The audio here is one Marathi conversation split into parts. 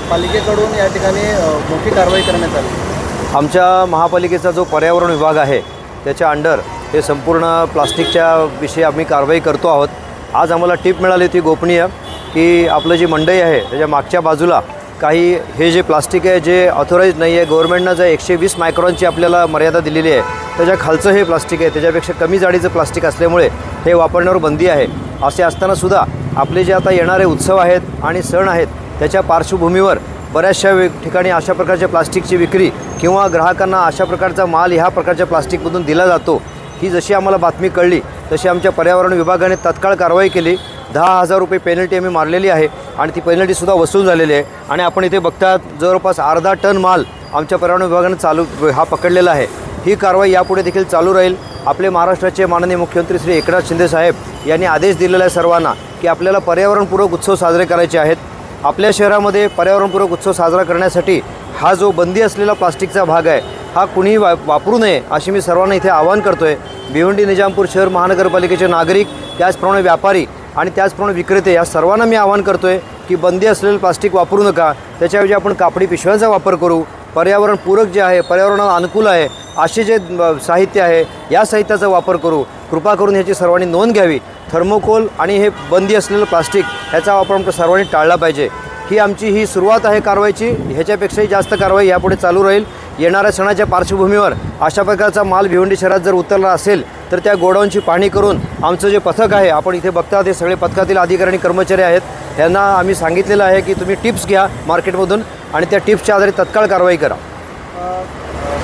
पालिकेकडून या ठिकाणी मोठी कारवाई करण्यात आली। आमच्या महापालिकेचा जो पर्यावरण विभाग आहे त्याच्या अंडर हे संपूर्ण प्लास्टिकच्या विषयी आम्ही कारवाई करतो आहोत। आज आम्हाला टिप मिळाली होती गोपनीय की आपलं जी मंडई आहे त्याच्या मागच्या बाजूला काही हे जे प्लास्टिक आहे जे ऑथोराइज नाही आहे, गव्हर्नमेंटनं जे 120 मायक्रॉनची आपल्याला मर्यादा दिलेली आहे त्याच्या खालचं हे प्लास्टिक आहे, त्याच्यापेक्षा कमी जाडीचं प्लास्टिक असल्यामुळे हे वापरण्यावर बंदी आहे। असे असतानासुद्धा आपले जे आता येणारे उत्सव आहेत आणि सण आहेत त्याच्या पार्श्वभूमीवर बऱ्याचशा ठिकाणी अशा प्रकारच्या प्लास्टिकची विक्री किंवा ग्राहकांना अशा प्रकारचा माल ह्या प्रकारच्या प्लास्टिकमधून दिला जातो। ही जशी आम्हाला बातमी कळली तशी आमच्या पर्यावरण विभागाने तात्काळ कारवाई केली। 10,000 रुपये पेनल्टी आम्ही मारलेली आहे आणि ती पेनल्टीसुद्धा वसूल झालेली आहे। आणि आपण इथे बघतात जवळपास अर्धा टन माल आमच्या पर्यावरण विभागाने हा पकडलेला आहे। ही कारवाई यापुढे देखील चालू राहील। आपले महाराष्ट्राचे माननीय मुख्यमंत्री श्री एकनाथ शिंदे साहेब यांनी आदेश दिलेला आहे सर्वांना की आपल्याला पर्यावरणपूरक उत्सव साजरे करायचे आहेत। आपल्या शहरामध्ये पर्यावरणपूरक उत्सव साजरा करण्यासाठी हा जो बंदी असलेला प्लास्टिकचा भाग आहे हा कुणीही वापरू नये अशी मी सर्वांना इथे आवाहन करतो आहे। भिवंडी निजामपूर शहर महानगरपालिकेचे नागरिक, त्याचप्रमाणे व्यापारी आणि त्याचप्रमाणे विक्रेते या सर्वांना मी आवाहन करतो आहे की बंदी असलेलं प्लास्टिक वापरू नका। त्याच्याऐवजी आपण कापडी पिशव्यांचा वापर करू। पर्यावरणपूरक जे आहे, पर्यावरणाला अनुकूल आहे असे जे साहित्य आहे या साहित्याचा वापर करू। कृपा करून ह्याची सर्वांनी नोंद घ्यावी। थर्मोकोल आणि हे बंदी असलेलं प्लास्टिक ह्याचा वापर आपण सर्वांनी टाळला पाहिजे। ही सुरुवात आहे कारवाईची। ह्याच्यापेक्षाही जास्त कारवाई यापुढे चालू राहील। येणाऱ्या सणाच्या पार्श्वभूमीवर अशा प्रकारचा माल भिवंडी शहरात जर उतरला असेल तर त्या गोडाऊनची पाहणी करून आमचं जे पथक आहे, आपण इथे बघता ते सगळे पथकातील अधिकारी आणि कर्मचारी आहेत, यांना आम्ही सांगितलेलं आहे की तुम्ही टिप्स घ्या मार्केटमधून आणि त्या टिप्सच्या आधारे तत्काळ कारवाई करा।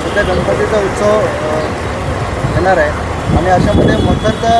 सध्या गणपतीचा उत्सव येणार आहे आणि अशामध्ये मटरचा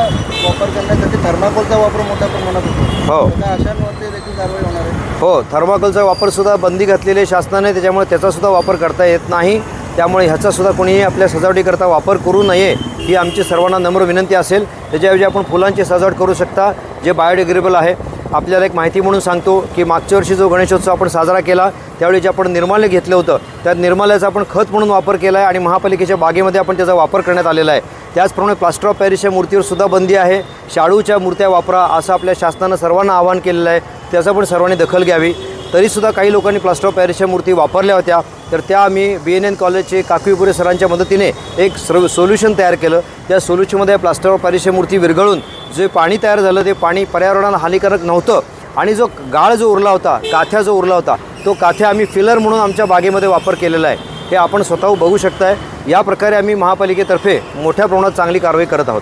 वापर करण्यासाठी थर्माकोलचा वापर मोठ्या प्रमाणात होतो। हो, अशांवरती देखील कारवाई होणार आहे। हो, थर्माकोलचा वापरसुद्धा बंदी घातलेली आहे शासनाने, त्याच्यामुळे त्याचासुद्धा वापर करता येत नाही। त्यामुळे ह्याचासुद्धा कोणीही आपल्या सजावटीकरता वापर करू नये ही आमची सर्वांना नम्र विनंती असेल। त्याच्याऐवजी आपण फुलांची सजावट करू शकता जे बायोडिग्रेडेबल आहे। आपल्याला एक माहिती म्हणून सांगतो की मागच्या वर्षी जो गणेशोत्सव आपण साजरा केला त्यावेळी जे आपण निर्माल्य घेतलं होतं त्या निर्माल्याचा आपण खत म्हणून वापर केला आहे आणि महापालिकेच्या बागेमध्ये आपण त्याचा वापर करण्यात आलेला आहे। त्याचप्रमाणे प्लास्टर ऑफ पॅरिसच्या मूर्तीवर सुद्धा बंदी आहे। शाडूच्या मूर्त्या वापरा असं आपल्या शासनानं सर्वांना आवाहन केलेलं आहे, त्याचा पण सर्वांनी दखल घ्यावी। तरीसुद्धा काही लोकांनी प्लास्टर ऑफ पॅरिसच्या मूर्ती वापरल्या होत्या तर त्या आम्ही BNN कॉलेजचे काकवीपुरे सरांच्या मदतीने एक सोल्युशन तयार केलं। त्या सोल्युशनमध्ये प्लास्टर ऑफ पॅरिसची मूर्ती विरघळून जे पाणी तयार झालं ते पाणी पर्यावरणाला हानिकारक नव्हतं आणि जो गाळ जो उरला होता, काथ्या जो उरला होता तो काथ्या आम्ही फिलर म्हणून आमच्या बागेमध्ये वापर केलेला आहे। हे आपण स्वतः बघू शकताय। या प्रकारे आम्ही महापालिकेतर्फे मोठ्या प्रमाणात चांगली कारवाई करत आहोत।